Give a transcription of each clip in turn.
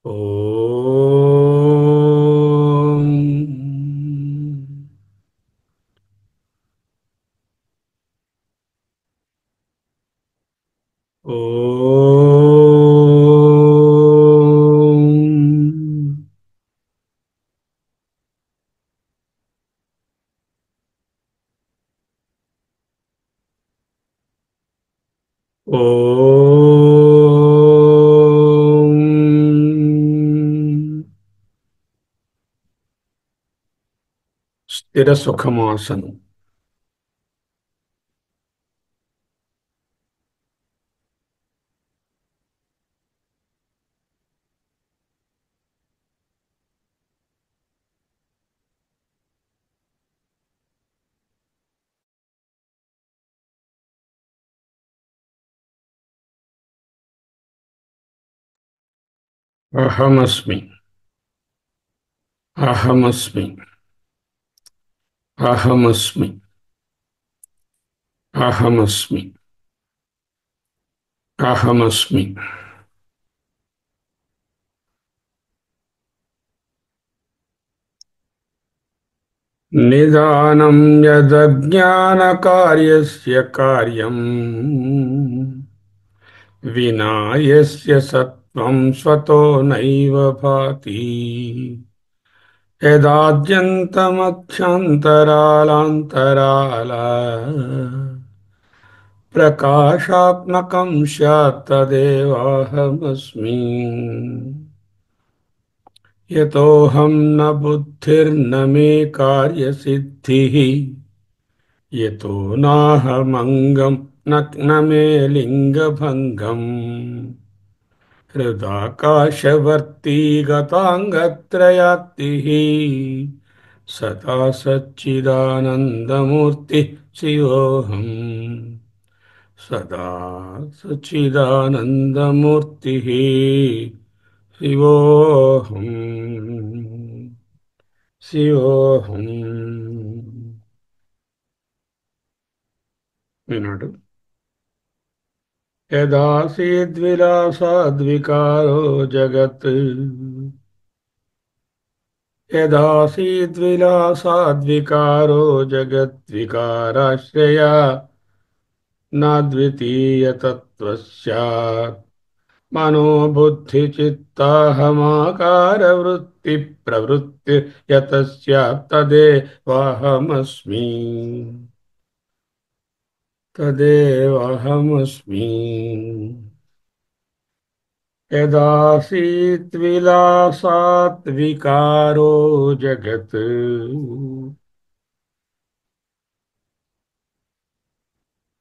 ఓం ఓం ఓం స్థిర సుఖమాసనం. అహమస్మి. అహమస్మి. అహమస్మి. అహమస్మి. అహమస్మి. నిదానం యదజ్ఞానకార్యస్య కార్యం వినా యస్య సత్వం స్వతో నైవ భాతి యదాద్యంతమధ్యంతరాళాంతరాళ ప్రకాశాత్మకం స్యాత్ తదేవాహమస్మి. యతోహం న బుద్ధిర్న మే కార్యసిద్ధిః యతో నాహమంగం న మే లింగభంగం హృదాకాశవర్తీ గతాంగత్రయాప్తిః సదా సచ్చిదానందమూర్తి శివోహం. సదా సచ్చిదానందమూర్తి శివోహం. శివోహం. వినాడు. యదాసీద్విలాసాద్వికారో జగత్. యదాసీద్విలాసాద్వికారో జగద్వికారాశ్రయా నాద్వితీయతత్త్వస్యాత్ మనోబుద్ధిచిత్తాహమాకారవృత్తి ప్రవృత్తి యతస్యాత్ తదేవాహమస్మి. తదేవాహమస్మి. యదాసీత్ విలాసాత్ వికారో జగత్.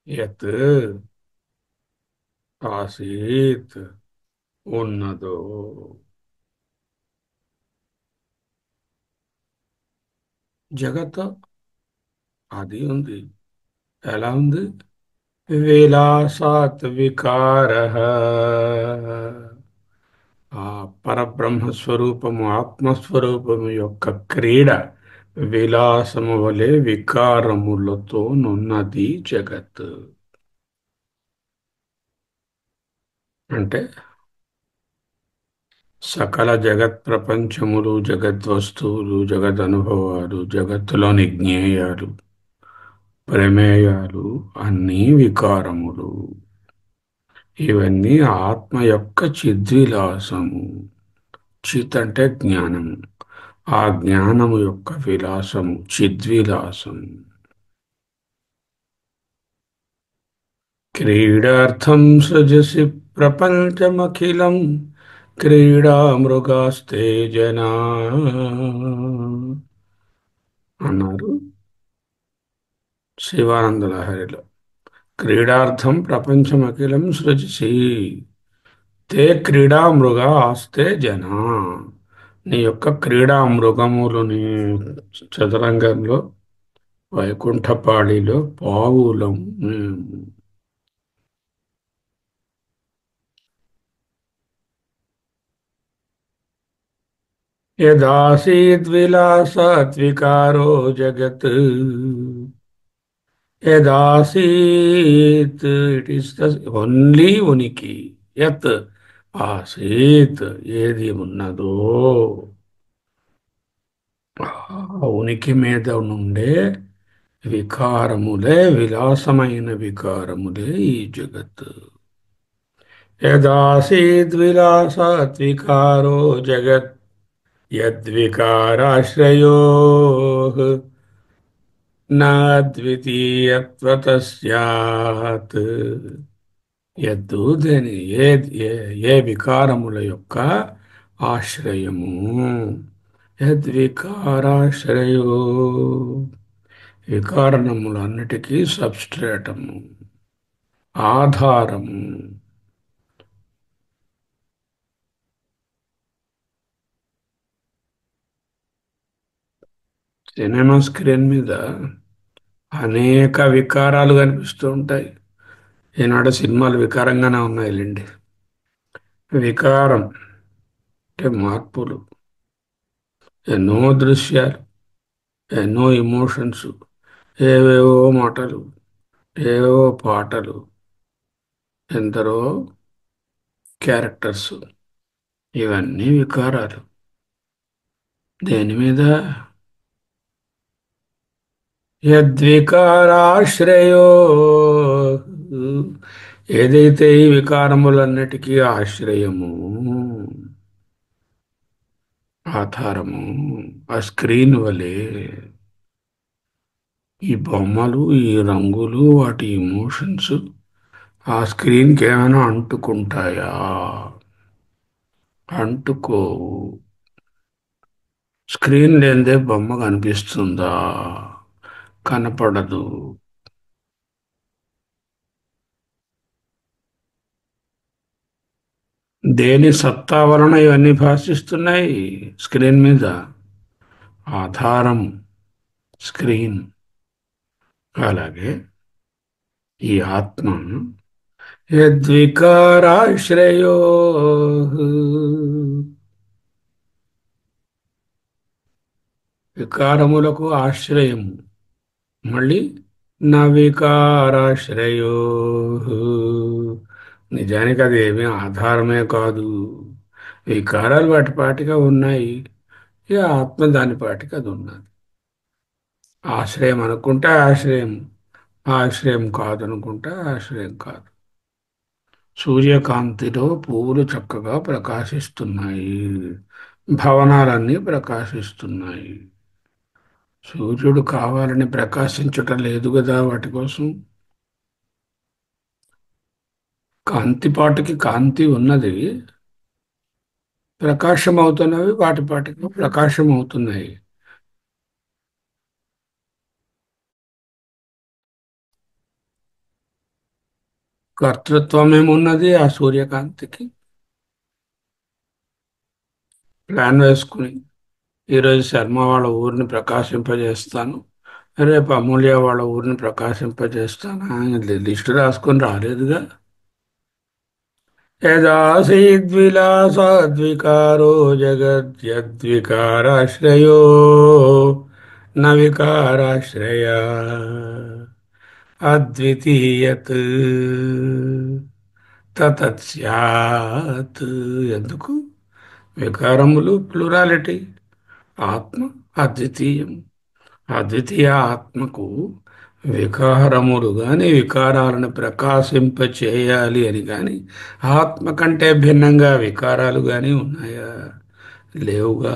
యత్ ఆసీత్ ఉన్నదో. జగత్ అది ఉంది. ఎలా ఉంది? విలాసాత్ వికారః. ఆ పరబ్రహ్మస్వరూపము ఆత్మస్వరూపము యొక్క క్రీడ విలాసము వలె వికారములతో నున్నది జగత్. అంటే సకల జగత్ ప్రపంచములు, జగద్వస్తువులు, జగదనుభవాలు, జగత్తులోని జ్ఞేయాలు, ప్రమేయాలు అన్నీ వికారములు. ఇవన్నీ ఆత్మ యొక్క చిద్విలాసము. చిత్ అంటే జ్ఞానము. ఆ జ్ఞానము యొక్క విలాసము చిద్విలాసం. క్రీడార్థం సృజసి ప్రపంచమఖిలం క్రీడామృగాస్తే జనా అన్నారు శివానంద లహరిలో. క్రీడార్థం ప్రపంచమఖిలం సృజసి తే క్రీడా మృగా ఆస్తే జనా. నీ యొక్క క్రీడా మృగములు చదరంగంలో వైకుంఠపాళిలో పావులం మేము. యదాసీద్విలాసాద్వికారో జగత్. యదాసీత్ ఇట్ ఈస్ ద ఓన్లీ ఉనికి. యత్ ఆసీత్ ఏది ఉన్నదో ఆ ఉనికి మీద నుండే వికారములే, విలాసమైన వికారములే ఈ జగత్. యదాసీద్విలాసాత్వికారో జగత్ యద్వికారాశ్రయో నాద్వితీయత్వత స్యాత్. యద్దు దేని ఏ ఏ ఏ వికారముల యొక్క ఆశ్రయము. యద్వికారాశ్రయో వికారణములన్నిటికీ సబ్స్ట్రేటము, ఆధారము. సినిమా స్క్రీన్ మీద అనేక వికారాలు కనిపిస్తూ ఉంటాయి. ఈనాడు సినిమాలు వికారంగానే ఉన్నాయిలేండి. వికారం అంటే మార్పులు, ఎన్నో దృశ్యాలు, ఎన్నో ఎమోషన్స్, ఏవేవో మాటలు, ఏవేవో పాటలు, ఎందరో క్యారెక్టర్స్, ఇవన్నీ వికారాలు. దేని మీద? యద్వికారాశ్రయో, ఏదైతే ఈ వికారములన్నిటికీ ఆశ్రయము, ఆధారము, ఆ స్క్రీన్ వలె ఈ బొమ్మలు, ఈ రంగులు, వాటి ఇమోషన్స్ ఆ స్క్రీన్కి ఏమైనా అంటుకుంటాయా? అంటుకోవు. స్క్రీన్ లేనిదే బొమ్మ కనిపిస్తుందా? కనపడదు. దేని సత్తా వలన ఇవన్నీ భాషిస్తున్నాయి స్క్రీన్ మీద? ఆధారం స్క్రీన్. అలాగే ఈ ఆత్మ యద్వికారాశ్రయో, వికారములకు ఆశ్రయము. మళ్ళీ నవికారాశ్రయో, నిజానికి అది ఏమీ ఆధారమే కాదు. వికారాలు వాటి పాటిగా ఉన్నాయి, ఇక ఆత్మ దాని పాటికి అది ఉన్నది. ఆశ్రయం అనుకుంటే ఆశ్రయం, ఆశ్రయం కాదనుకుంటే ఆశ్రయం కాదు. సూర్యకాంతిలో పువ్వులు చక్కగా ప్రకాశిస్తున్నాయి, భవనాలన్నీ ప్రకాశిస్తున్నాయి. సూర్యుడు కావాలని ప్రకాశించటం లేదు కదా వాటి కోసం. కాంతిపాటికి కాంతి ఉన్నది, ప్రకాశం అవుతున్నవి వాటి పాటికి ప్రకాశం అవుతున్నాయి. కర్తృత్వం ఏమున్నది ఆ సూర్యకాంతికి? ప్లాన్ వేసుకుని ఈరోజు శర్మ వాళ్ళ ఊరిని ప్రకాశింపజేస్తాను, రేపు అమూల్య వాళ్ళ ఊరిని ప్రకాశింపజేస్తాను అని లిస్టు రాసుకొని రాలేదుగా. యదాసీద్విలాసాద్వికారో జగద్యద్వికారాశ్రయో న వికారాశ్రయ అద్వితీయత్ తత్ స్యాత్. ఎందుకు? వికారములు ప్లూరాలిటీ, ఆత్మ అద్వితీయం. అద్వితీయ ఆత్మకు వికారములు గాని, వికారాలను ప్రకాశింప చేయాలి అని కానీ, ఆత్మ కంటే భిన్నంగా వికారాలు గాని ఉన్నాయా? లేవుగా.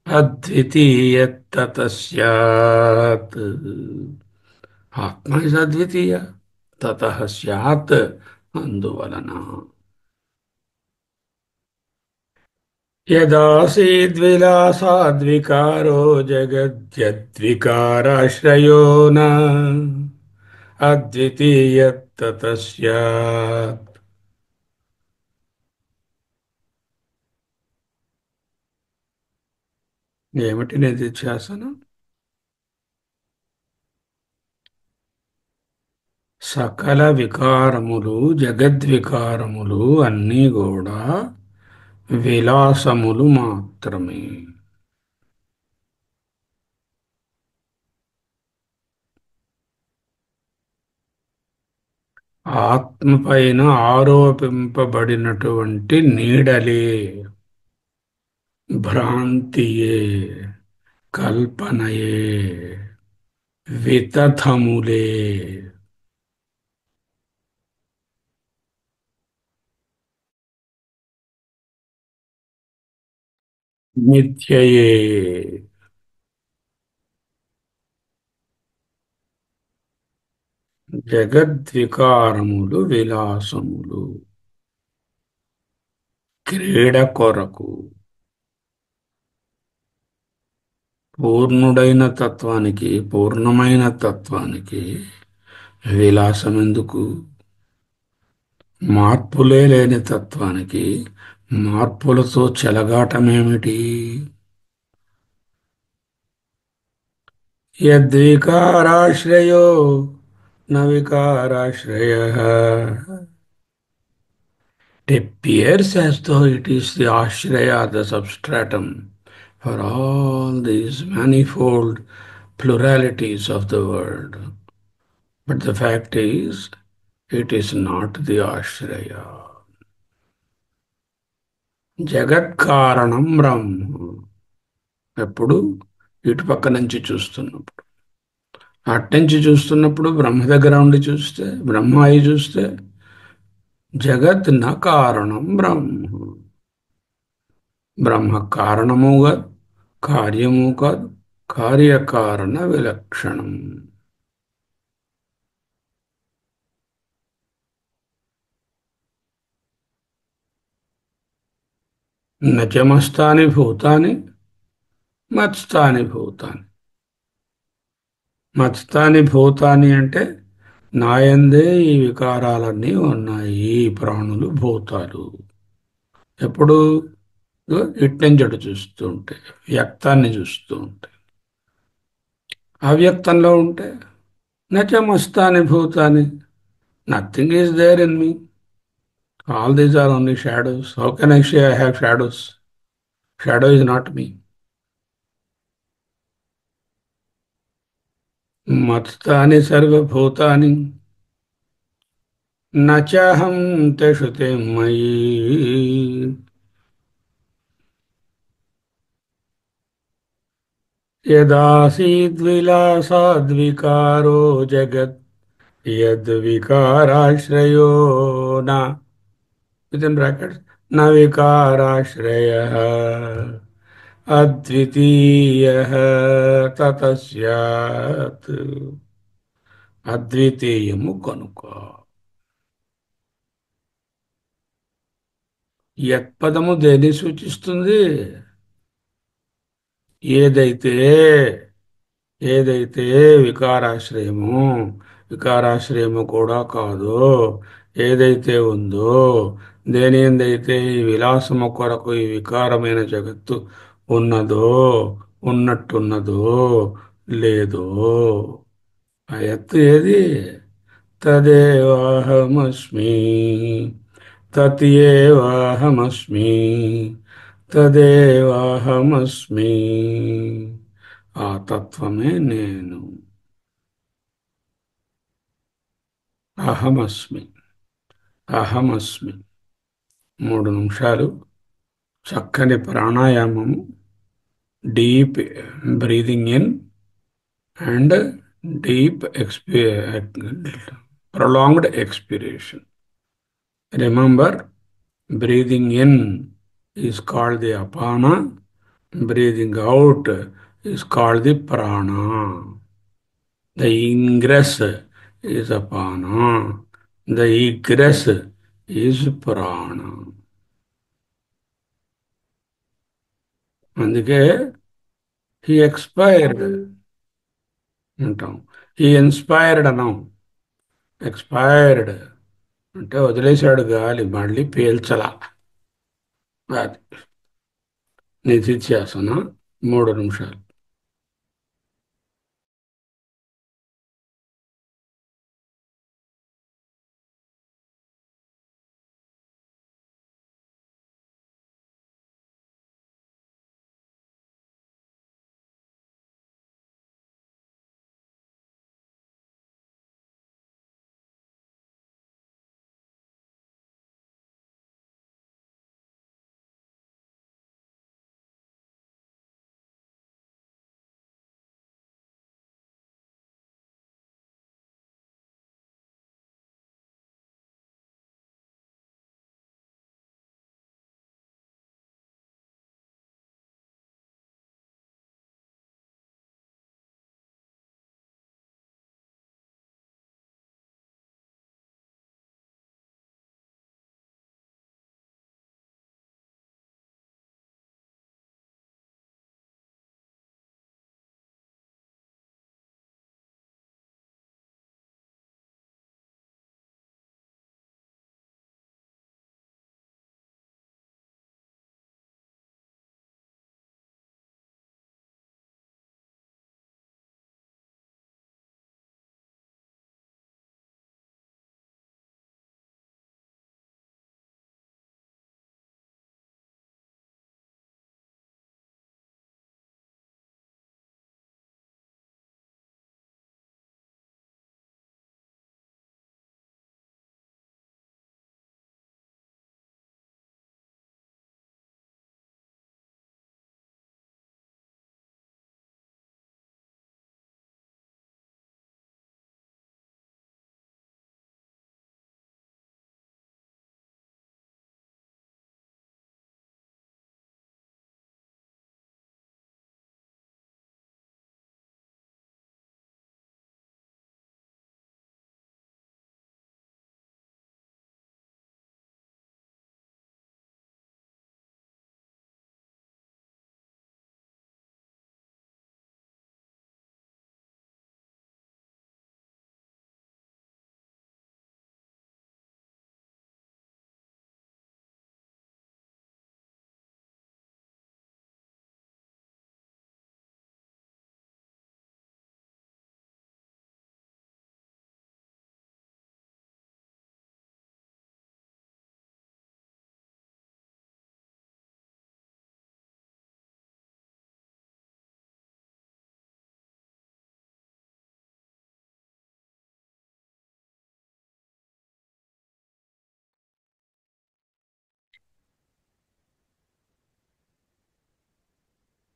అద్వితీయత స్యాత్. ఆత్మ ఇస్ అద్వితీయ, తత స్యాత్, అందువలన. యదాసీద్విలాసాద్వికారో జగద్యద్వికారాశ్రయో న అద్వితీయతత స్యాత్. ఏమిటి నిధిధ్యాసనం? సకల వికారములు, జగద్వికారములు అన్నీ కూడా విలాసములు మాత్రమే. ఆత్మ పైన ఆరోపింపబడినటువంటి నీడలే, భ్రాంతియే, కల్పనయే, వితథములే. మిథ్యయే. జగద్వికారములు విలాసములు, క్రీడ కొరకు. పూర్ణుడైన తత్వానికి, పూర్ణమైన తత్వానికి విలాసం ఎందుకు? మార్పులే లేని తత్వానికి మార్పులతో చెలగాటమేమిటి? యద్వికారాశ్రయో న వికారాశ్రయః. It appears as though it is the ashraya, the substratum for all these manifold pluralities of the world. But the fact is, it is not the ashraya. జగత్ కారణం బ్రహ్మ. ఎప్పుడు ఇటు పక్క నుంచి చూస్తున్నప్పుడు, అట్నుంచి చూస్తున్నప్పుడు బ్రహ్మ దగ్గర ఉండి చూస్తే, బ్రహ్మ అయి చూస్తే జగత్ న కారణం బ్రహ్మ. బ్రహ్మ కారణము కాదు, కార్యము కాదు, కార్యకారణ విలక్షణం. నచమస్తాని భూతాని మత్స్థాని భూతాని. మత్స్థాని భూతాని అంటే నాయందే ఈ వికారాలన్నీ ఉన్నాయి, ఈ ప్రాణులు భూతాలు. ఎప్పుడు ఇట్నుంచి చూస్తూ ఉంటే, వ్యక్తాన్ని చూస్తూ ఉంటే. అవ్యక్తంలో ఉంటే నచమస్తాని భూతాని, nothing is there in me. All these are only shadows. How can I say I have shadows? Shadow is not me. Matstani sarvabhutani nachaham teshute mayi. यदासीद्विलासाद्विकारो जगत् यद्विकाराश्रयो न, within brackets, न विकाराश्रयः अद्वितीयः ततः स्यात्. అద్వితీయము కనుక. యత్పదము దేన్ని సూచిస్తుంది? ఏదైతే ఏదైతే వికారాశ్రయము, వికారాశ్రయము కూడా కాదో, ఏదైతే ఉందో, దేని ఎందైతే ఈ విలాసము కొరకు ఈ వికారమైన జగత్తు ఉన్నదో, ఉన్నట్టున్నదో, లేదో, ఆ ఎత్తు ఏది? తదేవాహమస్మి, తత్యేవాహమస్మి, తదేవాహమస్మి. ఆ తత్వమే నేను. అహమస్మి, అహమస్మి. 3 నిమిషాలు చక్కని ప్రాణాయామము, deep breathing in and deep prolonged expiration. Remember, breathing in is called the apana, breathing out is called the prana. The ingress is apana, the egress is prana. అందుకే he expired అంటాం, he inspired అనం. Expired అంటే వదిలేశాడు గాలి, మళ్ళీ పీల్చలా. అది నిధిధ్యాసన. 3 నిమిషాలు.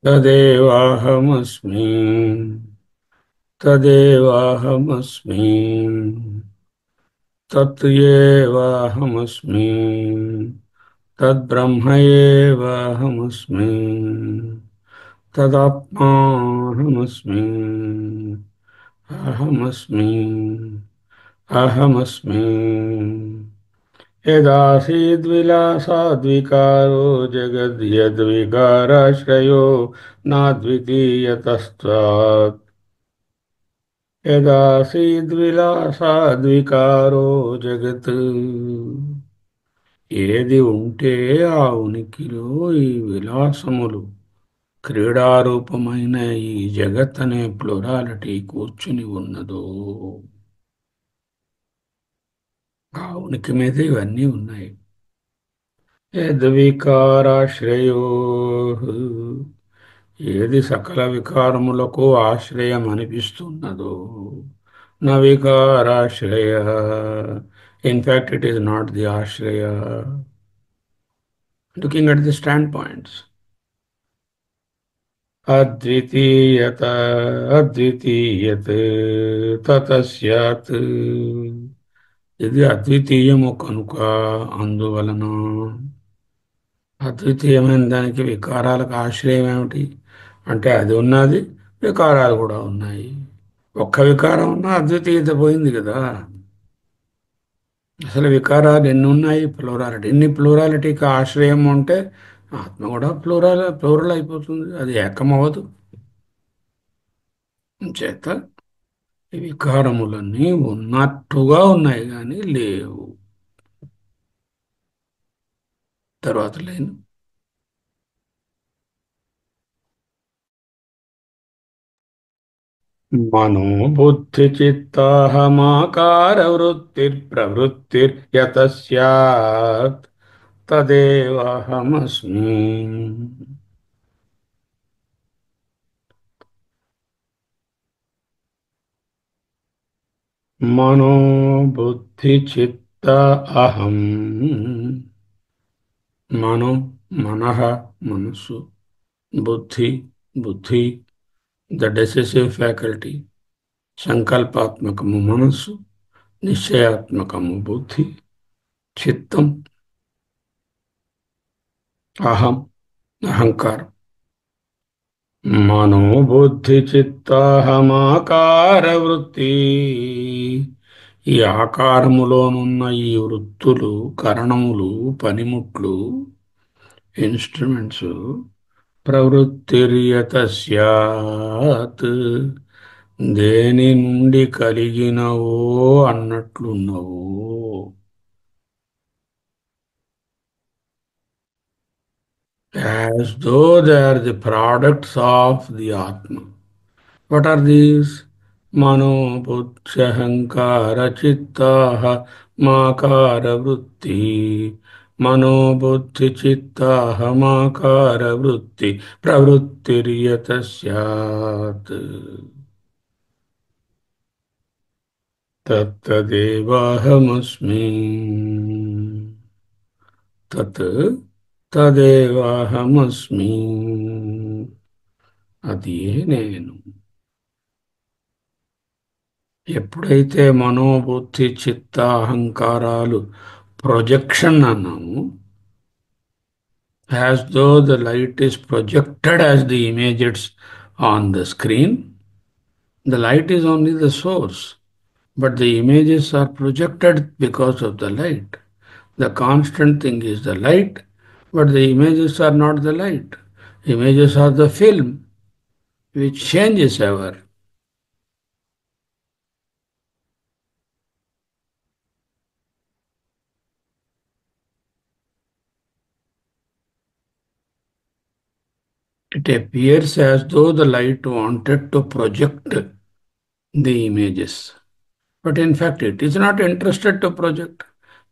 तदेवाहमस्मि तदेवाहमस्मि तत् एवाहमस्मि तद्ब्रह्म एवाहमस्मि तदात्माहमस्मि अहमस्मि अहमस्मि यदासीद्विलासाद्विकारो जगद्यद्विकाराश्रयो नाद्वितीयतस्त्वात् యదాసీద్విలాసాద్వికారో జగత్ ఏది ఉంటే ఆ ఉనికిలో ఈ విలాసములు క్రీడారూపమైన ఈ జగత్ అనే ప్లొరాలిటీ కూర్చుని ఉన్నదో ఆ ఉనికి మీద ఇవన్నీ ఉన్నాయి. యద్వికారాశ్రయో ఏది సకల వికారములకు ఆశ్రయం అనిపిస్తున్నదో న వికారాశ్రయ in fact it is not the ఆశ్రయ. Looking at the stand points అద్వితీయత అద్వితీయత్ తతస్యాత్ ఇది అద్వితీయము కనుక అందువలన అద్వితీయమైన దానికి వికారాలకు ఆశ్రయం ఏమిటి అంటే అది ఉన్నది, వికారాలు కూడా ఉన్నాయి. ఒక్క వికారం ఉన్నా అద్వితీయత పోయింది కదా. అసలు వికారాలు ఎన్ని ఉన్నాయి? ప్లూరాలిటీ. ఎన్ని ప్లూరాలిటీకి ఆశ్రయం ఉంటే ఆత్మ కూడా ప్లూరల్ అయిపోతుంది, అది ఏకమవదు. చేత ఈ వికారములన్నీ ఉన్నట్టుగా ఉన్నాయి కానీ లేవు. తర్వాత లేను మనోబుద్ధి చిత్తాహమాకార వృత్తిర్ప్రవృత్తిర్యత స్యాత్ తదేవాహమస్మి. మనోబుద్ధి చిత్త అహం. మను మనః మనస్సు, బుద్ధి బుద్ధి ద డెసిసివ్ ఫ్యాకల్టీ, సంకల్పాత్మకము మనస్సు, నిశ్చయాత్మకము బుద్ధి, చిత్తం అహం అహంకారం. మనోబుద్ధి చిత్తాహమాకార వృత్తి ఈ ఆకారములోనున్న ఈ వృత్తులు, కరణములు, పనిముట్లు, ఇన్స్ట్రుమెంట్స్ ప్రవృత్తిర్యత స్యాత్ దేని నుండి కలిగినవో అన్నట్లున్నవో. As though they are the products of the Atma. What are these? Mano buddhyahankara chittaha makara vritti. Mano buddhi chittaha makara vritti pravrittiryata syat. Tattadevahamasmi. Tat తదేవాహమస్మి. అది నేను. ఎప్పుడైతే మనోబుద్ధి చిత్త అహంకారాలు ప్రొజెక్షన్ అన్నాము, as though the light is projected as the images on the screen. The light is only the source, but the images are projected because of the light. The constant thing is the light, but the images are not the light. Images are the film, which changes ever. It appears as though the light wanted to project the images, but in fact it is not interested to project.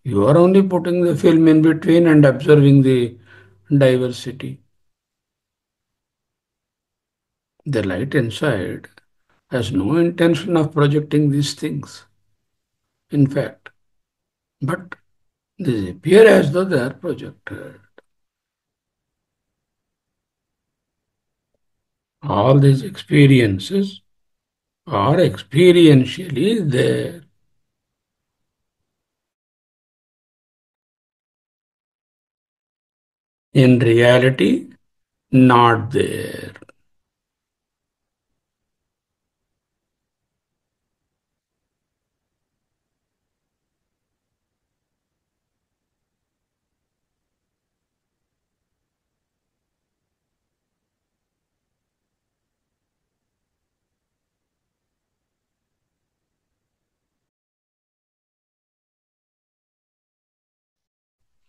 You are only putting the film in between and observing the diversity. The light inside has no intention of projecting these things, in fact, but they appear as though they are projected. All these experiences are experientially there. In reality, not there.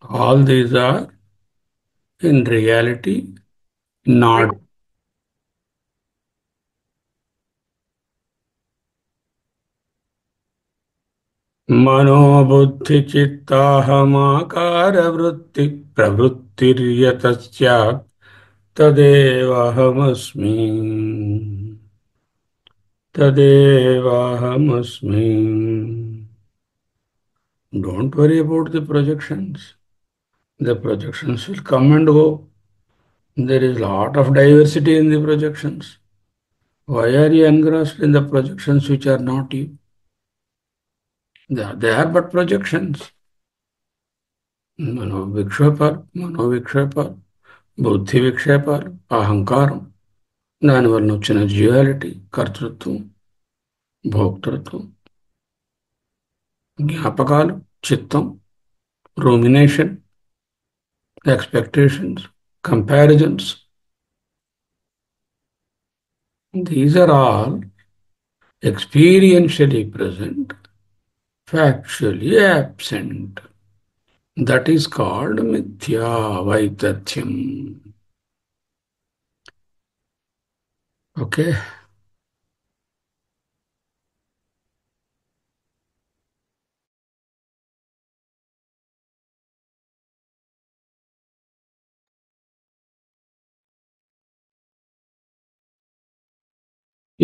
All these are in reality not. मनोबुद्धि चित्ताहमाकार वृत्ति प्रवृत्तिर्यतस्यात् तदेवाहमस्मि। तदेवाहमस्मि। Don't worry about the projections. The projections will come and go. There is a lot of diversity in the projections. Why are you engrossed in the projections which are not you? They are but projections. మనోవిక్షేపాలు బుద్ధి విక్షేపాలు అహంకారం దానివల్ల వచ్చిన duality కర్తృత్వం భోక్తృత్వం జ్ఞాపకాలు చిత్తం rumination expectations comparisons these are all experientially present, factually absent. That is called mithya vaitathyam. Okay?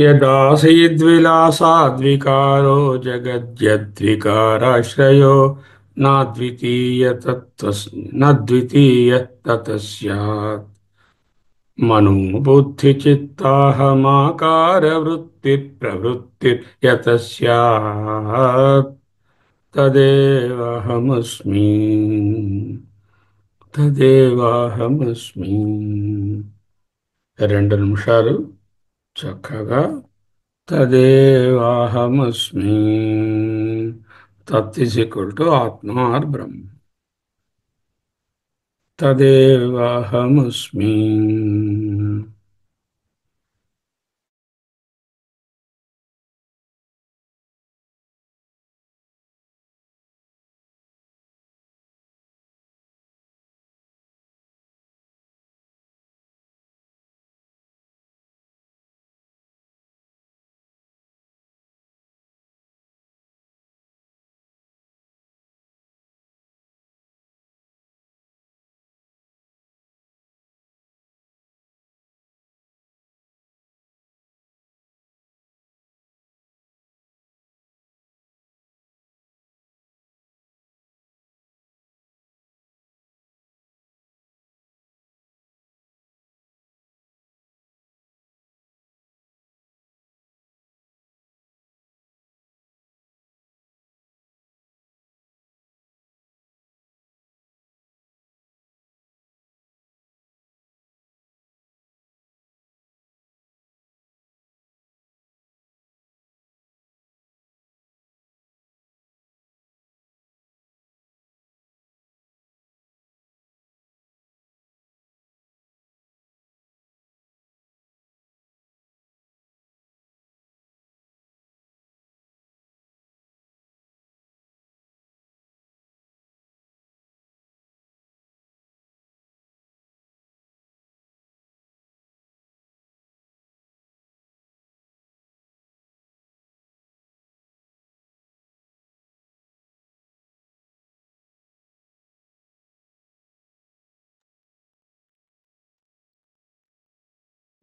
यदासीद्विलासाद्विकारो जगद्यद्विकाराश्रयो न द्वितीयः ततः स्यात् मनोबुद्धिचित्ताहमाकारवृत्तिप्रवृत्तिर्यतः स्यात् तदेवाहमस्मि। తదేవాహమస్మి. 2 నిమిషాలు చక్కగా తదేవాహమస్మి. తత్ ఈజ్ ఈక్వల్ టు ఆత్మ ఆర్ బ్రహ్మ. తదేవాహమస్మి.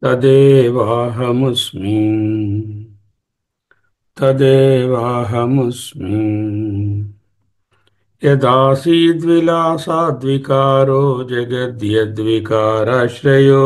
తదేవాహమస్మి. తదేవాహమస్మి. యదాసీద్విలాసాద్వికారో జగద్యద్వికారాశ్రయో